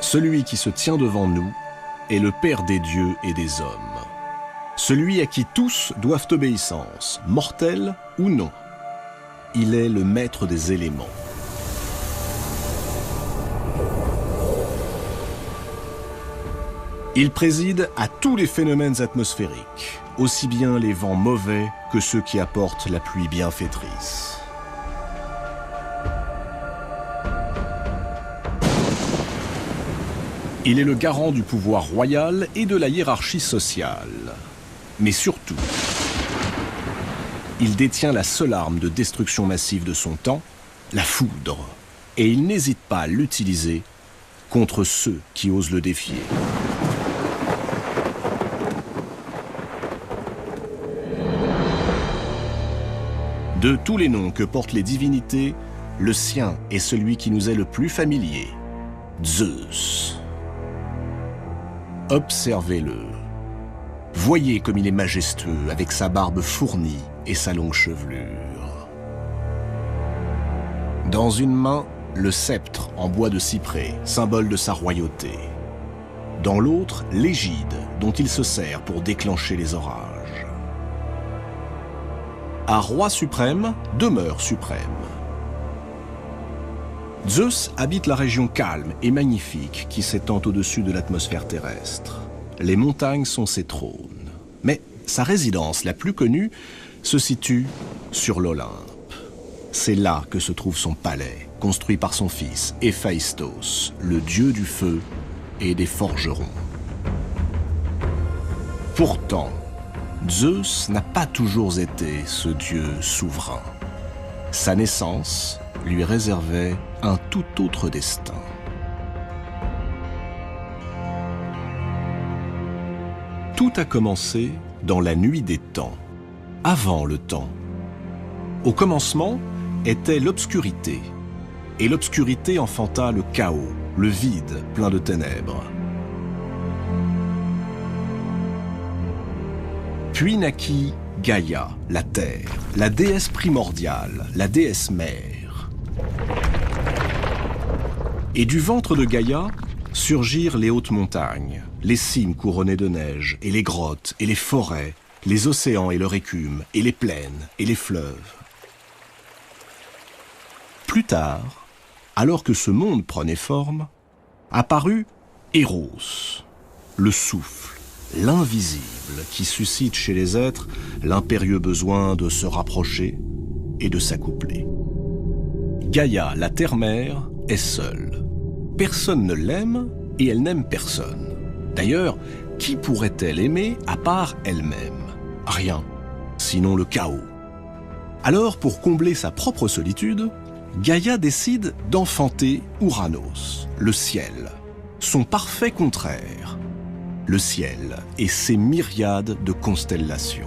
Celui qui se tient devant nous est le Père des dieux et des hommes. Celui à qui tous doivent obéissance, mortels ou non. Il est le maître des éléments. Il préside à tous les phénomènes atmosphériques, aussi bien les vents mauvais que ceux qui apportent la pluie bienfaitrice. Il est le garant du pouvoir royal et de la hiérarchie sociale. Mais surtout, il détient la seule arme de destruction massive de son temps, la foudre. Et il n'hésite pas à l'utiliser contre ceux qui osent le défier. De tous les noms que portent les divinités, le sien est celui qui nous est le plus familier, Zeus. Observez-le. Voyez comme il est majestueux avec sa barbe fournie et sa longue chevelure. Dans une main, le sceptre en bois de cyprès, symbole de sa royauté. Dans l'autre, l'égide dont il se sert pour déclencher les orages. À roi suprême, demeure suprême. Zeus habite la région calme et magnifique qui s'étend au-dessus de l'atmosphère terrestre. Les montagnes sont ses trônes. Mais sa résidence la plus connue se situe sur l'Olympe. C'est là que se trouve son palais, construit par son fils Héphaïstos, le dieu du feu et des forgerons. Pourtant, Zeus n'a pas toujours été ce dieu souverain. Sa naissance lui réservait un tout autre destin. Tout a commencé dans la nuit des temps, avant le temps. Au commencement était l'obscurité, et l'obscurité enfanta le chaos, le vide plein de ténèbres. Puis naquit Gaïa, la terre, la déesse primordiale, la déesse mère. Et du ventre de Gaïa surgirent les hautes montagnes, les cimes couronnées de neige, et les grottes, et les forêts, les océans et leur écume, et les plaines, et les fleuves. Plus tard, alors que ce monde prenait forme, apparut Eros, le souffle, l'invisible qui suscite chez les êtres l'impérieux besoin de se rapprocher et de s'accoupler. Gaïa, la terre-mère, est seule. Personne ne l'aime et elle n'aime personne. D'ailleurs, qui pourrait-elle aimer à part elle-même? Rien, sinon le chaos. Alors, pour combler sa propre solitude, Gaïa décide d'enfanter Ouranos, le ciel, son parfait contraire. Le ciel et ses myriades de constellations.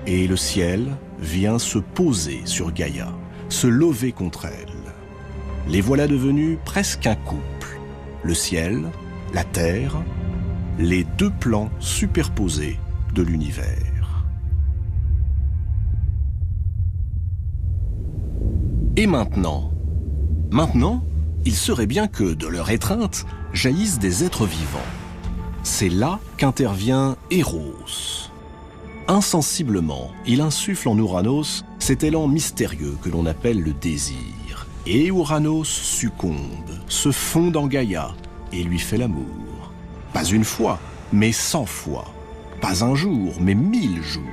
Et le ciel vient se poser sur Gaïa, se lever contre elle. Les voilà devenus presque un couple. Le ciel, la terre, les deux plans superposés de l'univers. Et maintenant, il serait bien que, de leur étreinte, jaillissent des êtres vivants. C'est là qu'intervient Eros. Insensiblement, il insuffle en Ouranos cet élan mystérieux que l'on appelle le désir. Et Ouranos succombe, se fond dans Gaïa et lui fait l'amour. Pas une fois, mais 100 fois. Pas un jour, mais 1000 jours.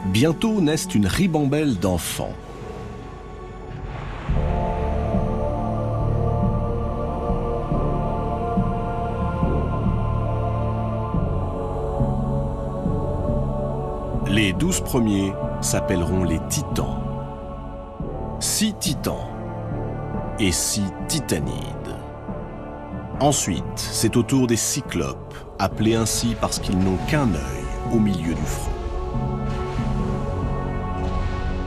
Bientôt naissent une ribambelle d'enfants. Les 12 premiers s'appelleront les Titans. 6 Titans et 6 Titanides. Ensuite, c'est au tour des Cyclopes, appelés ainsi parce qu'ils n'ont qu'un œil au milieu du front.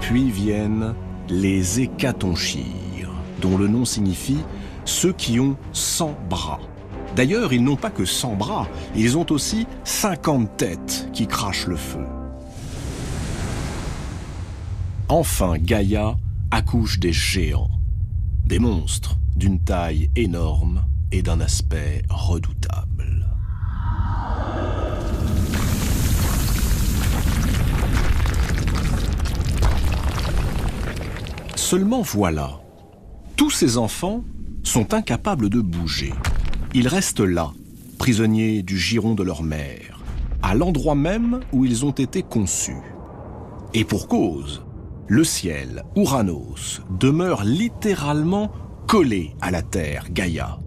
Puis viennent les Hécatonchires, dont le nom signifie ceux qui ont 100 bras. D'ailleurs, ils n'ont pas que 100 bras, ils ont aussi 50 têtes qui crachent le feu. Enfin, Gaïa accouche des géants, des monstres d'une taille énorme et d'un aspect redoutable. Seulement voilà, tous ces enfants sont incapables de bouger. Ils restent là, prisonniers du giron de leur mère, à l'endroit même où ils ont été conçus. Et pour cause, le ciel, Ouranos, demeure littéralement collé à la terre, Gaïa.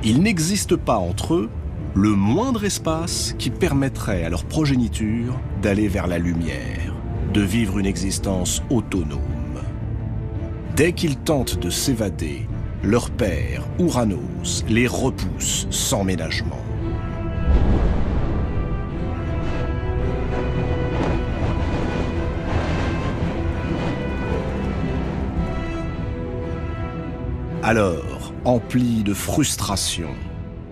Il n'existe pas entre eux le moindre espace qui permettrait à leur progéniture d'aller vers la lumière, de vivre une existence autonome. Dès qu'ils tentent de s'évader, leur père, Ouranos, les repousse sans ménagement. Alors, emplis de frustration,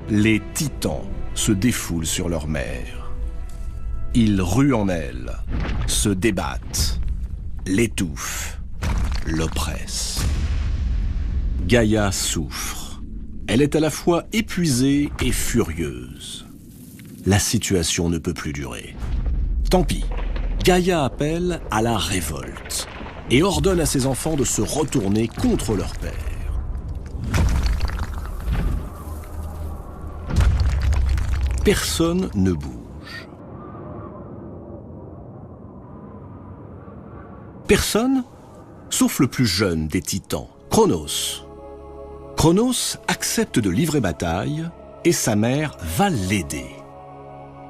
les titans se défoulent sur leur mère. Ils ruent en elle, se débattent, l'étouffent, l'oppressent. Gaïa souffre. Elle est à la fois épuisée et furieuse. La situation ne peut plus durer. Tant pis, Gaïa appelle à la révolte et ordonne à ses enfants de se retourner contre leur père. Personne ne bouge. Personne, sauf le plus jeune des titans, Cronos. Cronos accepte de livrer bataille et sa mère va l'aider.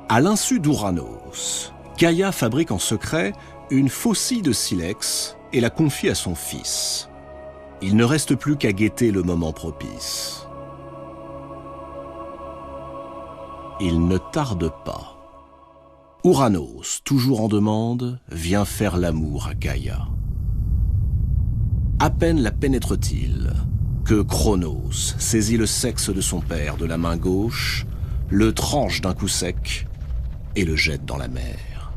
À l'insu d'Ouranos, Gaïa fabrique en secret une faucille de silex et la confie à son fils. Il ne reste plus qu'à guetter le moment propice. Il ne tarde pas. Ouranos, toujours en demande, vient faire l'amour à Gaïa. À peine la pénètre-t-il que Cronos saisit le sexe de son père de la main gauche, le tranche d'un coup sec et le jette dans la mer.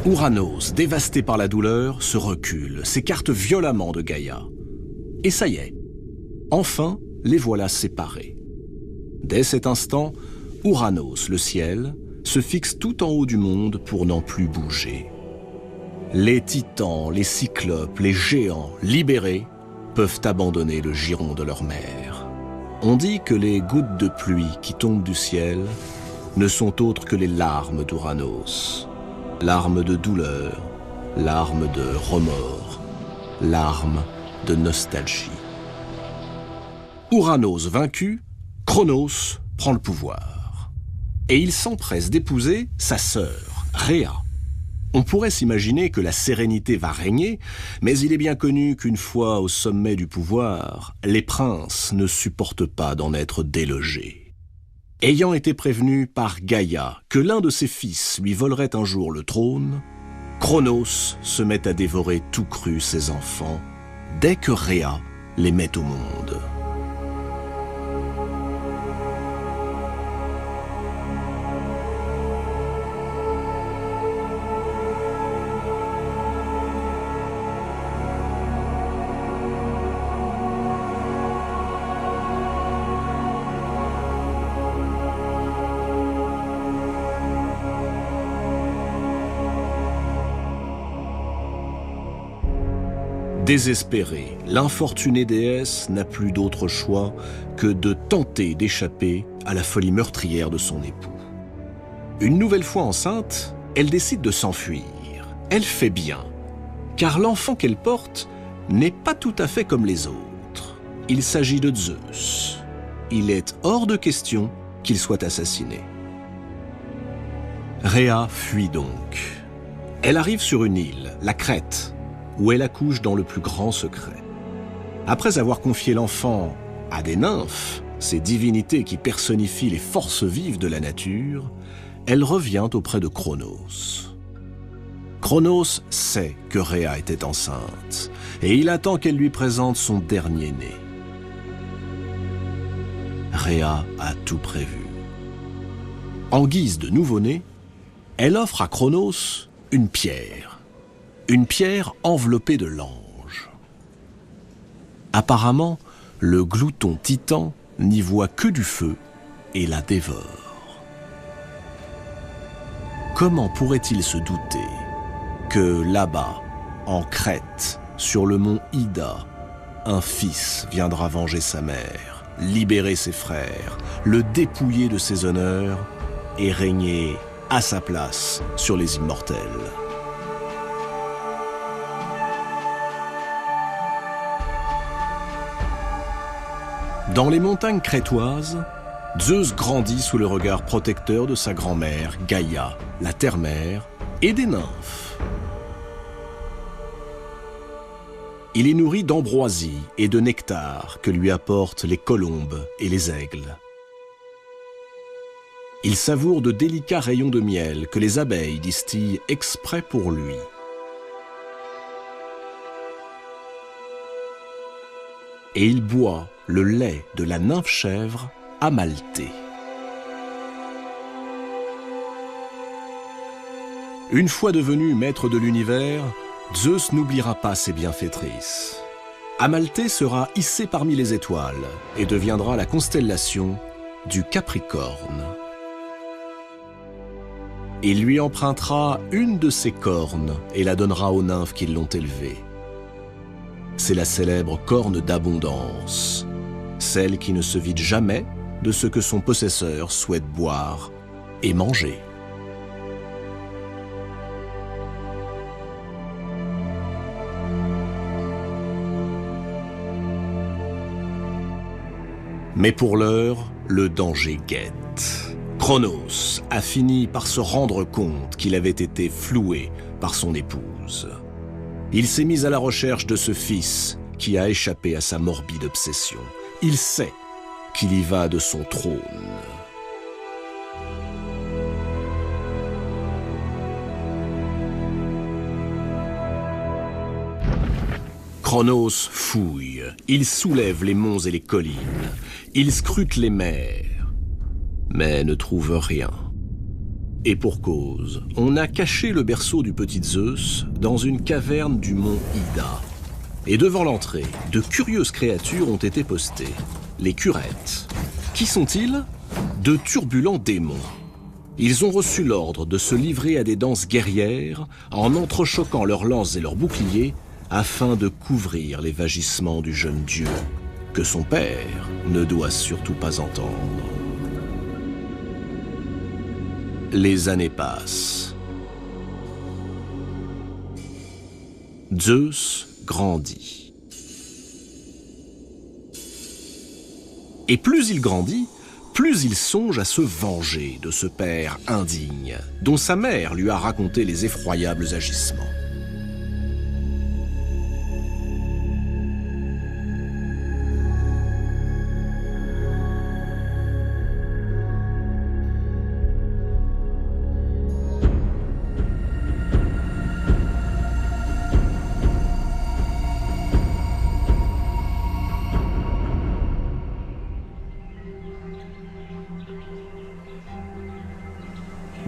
Ouranos, dévasté par la douleur, se recule, s'écarte violemment de Gaïa. Et ça y est, enfin, les voilà séparés. Dès cet instant, Ouranos, le ciel, se fixe tout en haut du monde pour n'en plus bouger. Les titans, les cyclopes, les géants, libérés, peuvent abandonner le giron de leur mère. On dit que les gouttes de pluie qui tombent du ciel ne sont autres que les larmes d'Ouranos. Larmes de douleur, larmes de remords, larmes de nostalgie. Ouranos vaincu, Cronos prend le pouvoir. Et il s'empresse d'épouser sa sœur, Rhéa. On pourrait s'imaginer que la sérénité va régner, mais il est bien connu qu'une fois au sommet du pouvoir, les princes ne supportent pas d'en être délogés. Ayant été prévenu par Gaïa que l'un de ses fils lui volerait un jour le trône, Cronos se met à dévorer tout cru ses enfants dès que Rhéa les met au monde. Désespérée, l'infortunée déesse n'a plus d'autre choix que de tenter d'échapper à la folie meurtrière de son époux. Une nouvelle fois enceinte, elle décide de s'enfuir. Elle fait bien, car l'enfant qu'elle porte n'est pas tout à fait comme les autres. Il s'agit de Zeus. Il est hors de question qu'il soit assassiné. Rhéa fuit donc. Elle arrive sur une île, la Crète, où elle accouche dans le plus grand secret. Après avoir confié l'enfant à des nymphes, ces divinités qui personnifient les forces vives de la nature, elle revient auprès de Cronos. Cronos sait que Rhéa était enceinte, et il attend qu'elle lui présente son dernier-né. Rhéa a tout prévu. En guise de nouveau-né, elle offre à Cronos une pierre enveloppée de l'ange. Apparemment, le glouton titan n'y voit que du feu et la dévore. Comment pourrait-il se douter que là-bas, en Crète, sur le mont Ida, un fils viendra venger sa mère, libérer ses frères, le dépouiller de ses honneurs et régner à sa place sur les immortels. Dans les montagnes crétoises, Zeus grandit sous le regard protecteur de sa grand-mère, Gaïa, la terre-mère, et des nymphes. Il est nourri d'ambroisie et de nectar que lui apportent les colombes et les aigles. Il savoure de délicats rayons de miel que les abeilles distillent exprès pour lui. Et il boit le lait de la nymphe-chèvre Amalthée. Une fois devenu maître de l'univers, Zeus n'oubliera pas ses bienfaitrices. Amalthée sera hissée parmi les étoiles et deviendra la constellation du Capricorne. Il lui empruntera une de ses cornes et la donnera aux nymphes qui l'ont élevée. C'est la célèbre corne d'abondance, celle qui ne se vide jamais de ce que son possesseur souhaite boire et manger. Mais pour l'heure, le danger guette. Cronos a fini par se rendre compte qu'il avait été floué par son épouse. Il s'est mis à la recherche de ce fils qui a échappé à sa morbide obsession. Il sait qu'il y va de son trône. Cronos fouille, il soulève les monts et les collines, il scrute les mers, mais ne trouve rien. Et pour cause, on a caché le berceau du petit Zeus dans une caverne du mont Ida. Et devant l'entrée, de curieuses créatures ont été postées. Les curettes. Qui sont-ils? De turbulents démons. Ils ont reçu l'ordre de se livrer à des danses guerrières en entrechoquant leurs lances et leurs boucliers afin de couvrir les vagissements du jeune dieu, que son père ne doit surtout pas entendre. Les années passent. Zeus grandit. Et plus il grandit, plus il songe à se venger de ce père indigne, dont sa mère lui a raconté les effroyables agissements.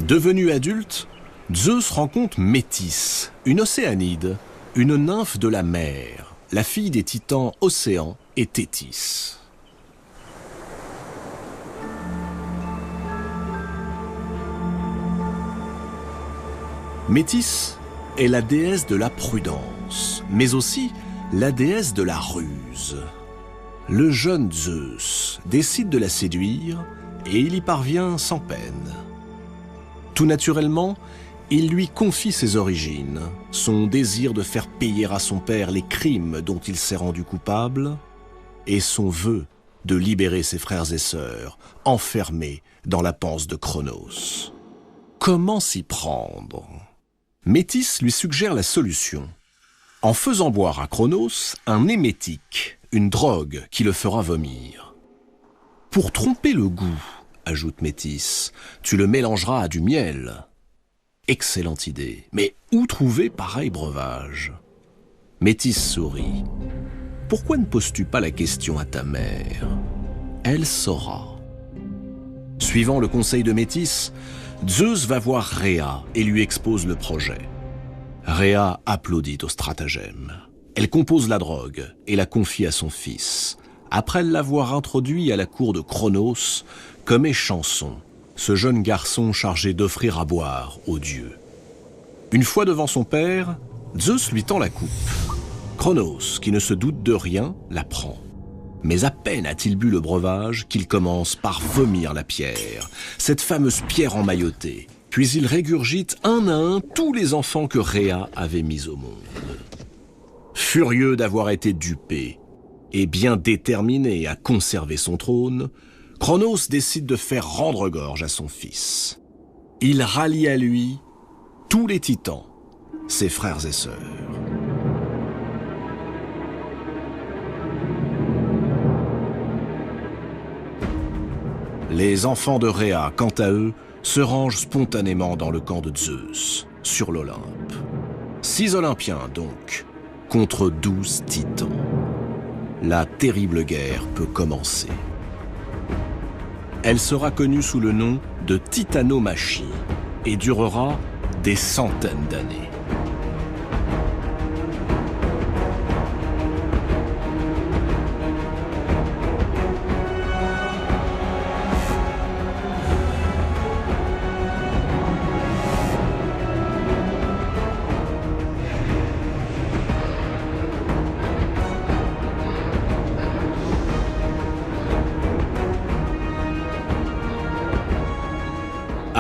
Devenu adulte, Zeus rencontre Métis, une océanide, une nymphe de la mer, la fille des titans Océan et Thétis. Métis est la déesse de la prudence, mais aussi la déesse de la ruse. Le jeune Zeus décide de la séduire et il y parvient sans peine. Tout naturellement, il lui confie ses origines, son désir de faire payer à son père les crimes dont il s'est rendu coupable, et son vœu de libérer ses frères et sœurs, enfermés dans la panse de Cronos. Comment s'y prendre? Métis lui suggère la solution, en faisant boire à Cronos un émétique, une drogue qui le fera vomir. Pour tromper le goût, ajoute Métis, tu le mélangeras à du miel. Excellente idée, mais où trouver pareil breuvage? Métis sourit. Pourquoi ne poses-tu pas la question à ta mère? Elle saura. Suivant le conseil de Métis, Zeus va voir Rhéa et lui expose le projet. Rhea applaudit au stratagème. Elle compose la drogue et la confie à son fils, après l'avoir introduit à la cour de Cronos comme échanson, ce jeune garçon chargé d'offrir à boire aux dieux. Une fois devant son père, Zeus lui tend la coupe. Cronos, qui ne se doute de rien, la prend. Mais à peine a-t-il bu le breuvage qu'il commence par vomir la pierre, cette fameuse pierre emmaillotée. Puis il régurgite un à un tous les enfants que Rhea avait mis au monde. Furieux d'avoir été dupé et bien déterminé à conserver son trône, Cronos décide de faire rendre gorge à son fils. Il rallie à lui tous les titans, ses frères et sœurs. Les enfants de Rhea, quant à eux, se rangent spontanément dans le camp de Zeus, sur l'Olympe. 6 Olympiens donc, contre 12 titans. La terrible guerre peut commencer. Elle sera connue sous le nom de Titanomachie et durera des centaines d'années.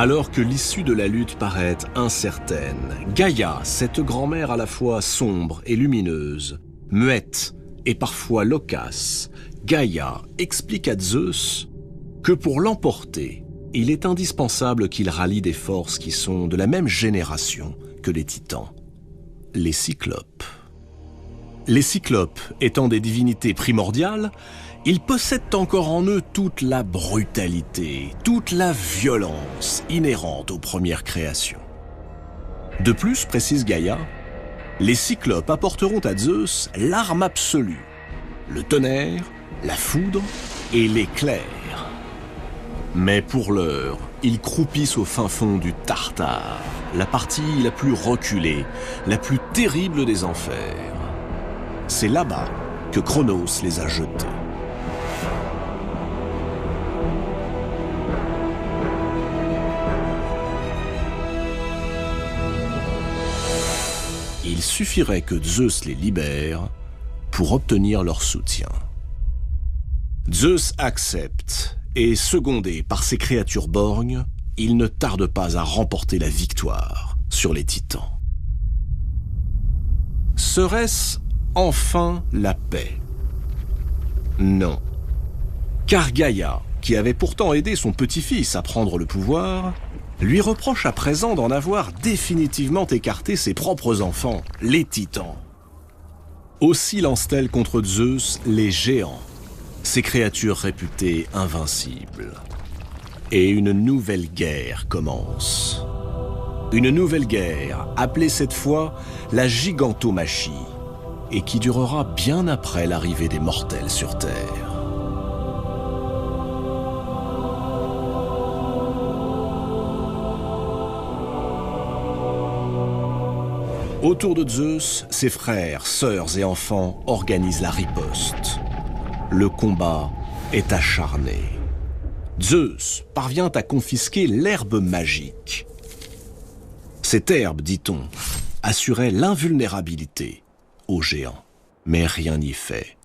Alors que l'issue de la lutte paraît incertaine, Gaïa, cette grand-mère à la fois sombre et lumineuse, muette et parfois loquace, Gaïa explique à Zeus que pour l'emporter, il est indispensable qu'il rallie des forces qui sont de la même génération que les titans, les cyclopes. Les cyclopes étant des divinités primordiales, ils possèdent encore en eux toute la brutalité, toute la violence inhérente aux premières créations. De plus, précise Gaïa, les cyclopes apporteront à Zeus l'arme absolue, le tonnerre, la foudre et l'éclair. Mais pour l'heure, ils croupissent au fin fond du Tartare, la partie la plus reculée, la plus terrible des enfers. C'est là-bas que Cronos les a jetés. Il suffirait que Zeus les libère pour obtenir leur soutien. Zeus accepte, et secondé par ses créatures borgnes, il ne tarde pas à remporter la victoire sur les titans. Serait-ce enfin la paix? Non. Car Gaïa, qui avait pourtant aidé son petit-fils à prendre le pouvoir, lui reproche à présent d'en avoir définitivement écarté ses propres enfants, les titans. Aussi lance-t-elle contre Zeus les géants, ces créatures réputées invincibles. Et une nouvelle guerre commence. Une nouvelle guerre, appelée cette fois la gigantomachie, et qui durera bien après l'arrivée des mortels sur Terre. Autour de Zeus, ses frères, sœurs et enfants organisent la riposte. Le combat est acharné. Zeus parvient à confisquer l'herbe magique. Cette herbe, dit-on, assurait l'invulnérabilité aux géants. Mais rien n'y fait.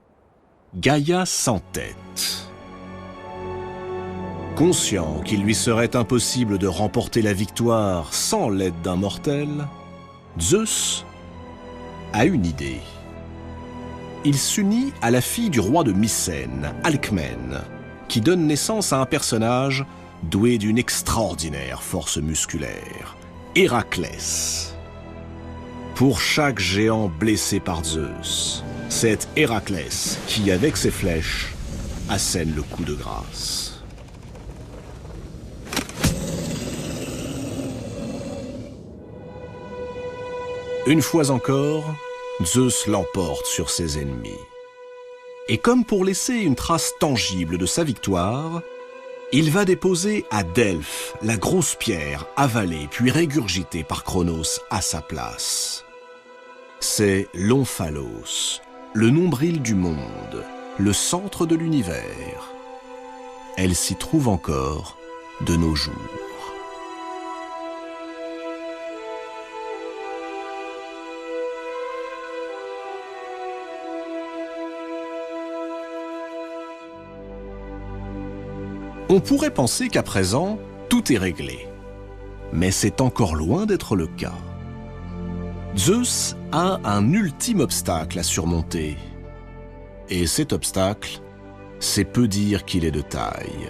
Gaïa s'entête. Conscient qu'il lui serait impossible de remporter la victoire sans l'aide d'un mortel, Zeus a une idée. Il s'unit à la fille du roi de Mycène, Alcmène, qui donne naissance à un personnage doué d'une extraordinaire force musculaire, Héraclès. Pour chaque géant blessé par Zeus, c'est Héraclès qui, avec ses flèches, assène le coup de grâce. Une fois encore, Zeus l'emporte sur ses ennemis. Et comme pour laisser une trace tangible de sa victoire, il va déposer à Delphes la grosse pierre avalée puis régurgitée par Cronos à sa place. C'est l'Omphalos, le nombril du monde, le centre de l'univers. Elle s'y trouve encore de nos jours. On pourrait penser qu'à présent, tout est réglé. Mais c'est encore loin d'être le cas. Zeus a un ultime obstacle à surmonter. Et cet obstacle, c'est peu dire qu'il est de taille.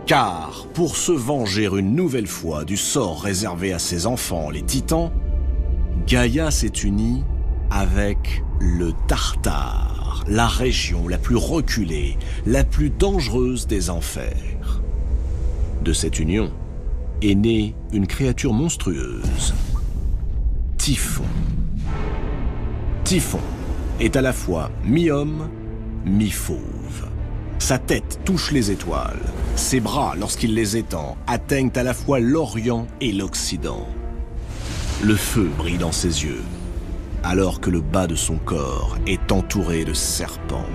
Car, pour se venger une nouvelle fois du sort réservé à ses enfants, les Titans, Gaïa s'est unie avec le Tartare, la région la plus reculée, la plus dangereuse des enfers. De cette union est née une créature monstrueuse, Typhon. Typhon est à la fois mi-homme, mi-fauve. Sa tête touche les étoiles. Ses bras, lorsqu'il les étend, atteignent à la fois l'Orient et l'Occident. Le feu brille dans ses yeux, alors que le bas de son corps est entouré de serpents.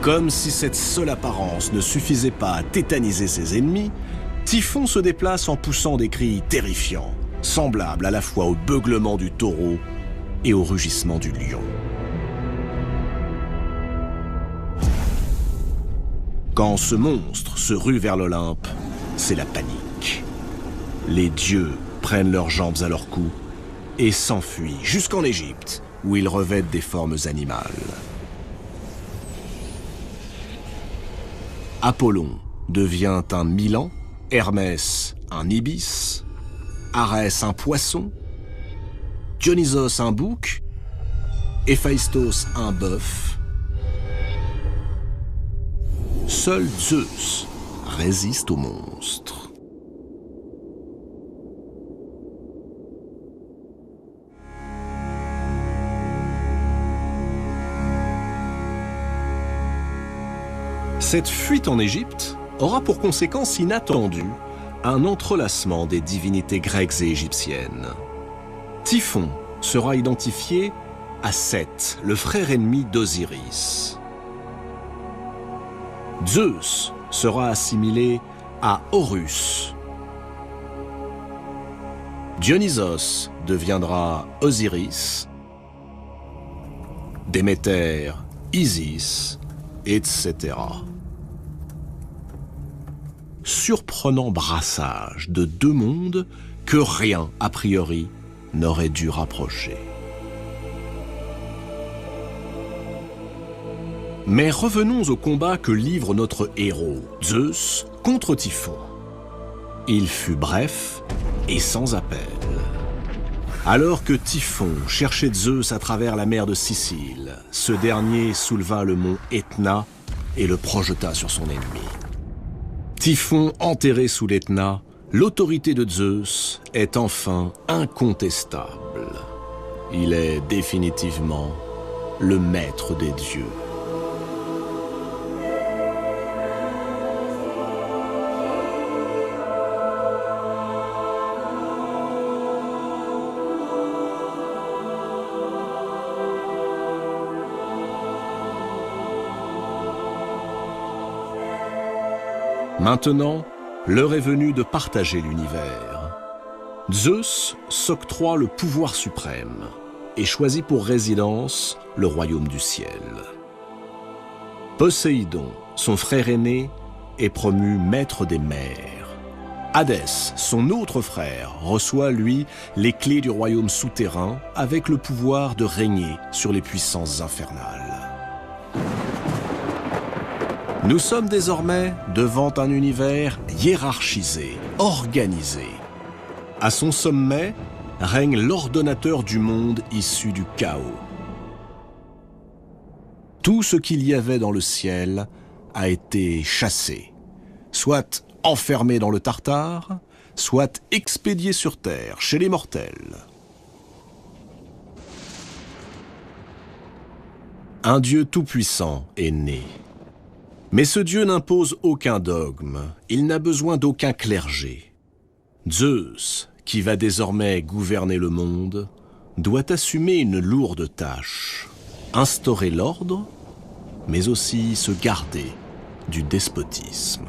Comme si cette seule apparence ne suffisait pas à tétaniser ses ennemis, Typhon se déplace en poussant des cris terrifiants, semblables à la fois au beuglement du taureau et au rugissement du lion. Quand ce monstre se rue vers l'Olympe, c'est la panique. Les dieux prennent leurs jambes à leur cou et s'enfuient jusqu'en Égypte, où ils revêtent des formes animales. Apollon devient un milan, Hermès un ibis, Arès un poisson, Dionysos un bouc, Héphaïstos un bœuf. Seul Zeus résiste au monstre. Cette fuite en Égypte aura pour conséquence inattendue un entrelacement des divinités grecques et égyptiennes. Typhon sera identifié à Seth, le frère ennemi d'Osiris. Zeus sera assimilé à Horus. Dionysos deviendra Osiris, Déméter, Isis, etc. Surprenant brassage de deux mondes que rien, a priori, n'aurait dû rapprocher. Mais revenons au combat que livre notre héros, Zeus, contre Typhon. Il fut bref et sans appel. Alors que Typhon cherchait Zeus à travers la mer de Sicile, ce dernier souleva le mont Etna et le projeta sur son ennemi. Typhon enterré sous l'Etna, l'autorité de Zeus est enfin incontestable. Il est définitivement le maître des dieux. Maintenant, l'heure est venue de partager l'univers. Zeus s'octroie le pouvoir suprême et choisit pour résidence le royaume du ciel. Poséidon, son frère aîné, est promu maître des mers. Hadès, son autre frère, reçoit, lui, les clés du royaume souterrain avec le pouvoir de régner sur les puissances infernales. Nous sommes désormais devant un univers hiérarchisé, organisé. À son sommet règne l'ordonnateur du monde issu du chaos. Tout ce qu'il y avait dans le ciel a été chassé, soit enfermé dans le Tartare, soit expédié sur terre, chez les mortels. Un Dieu tout-puissant est né. Mais ce Dieu n'impose aucun dogme, il n'a besoin d'aucun clergé. Zeus, qui va désormais gouverner le monde, doit assumer une lourde tâche, instaurer l'ordre, mais aussi se garder du despotisme.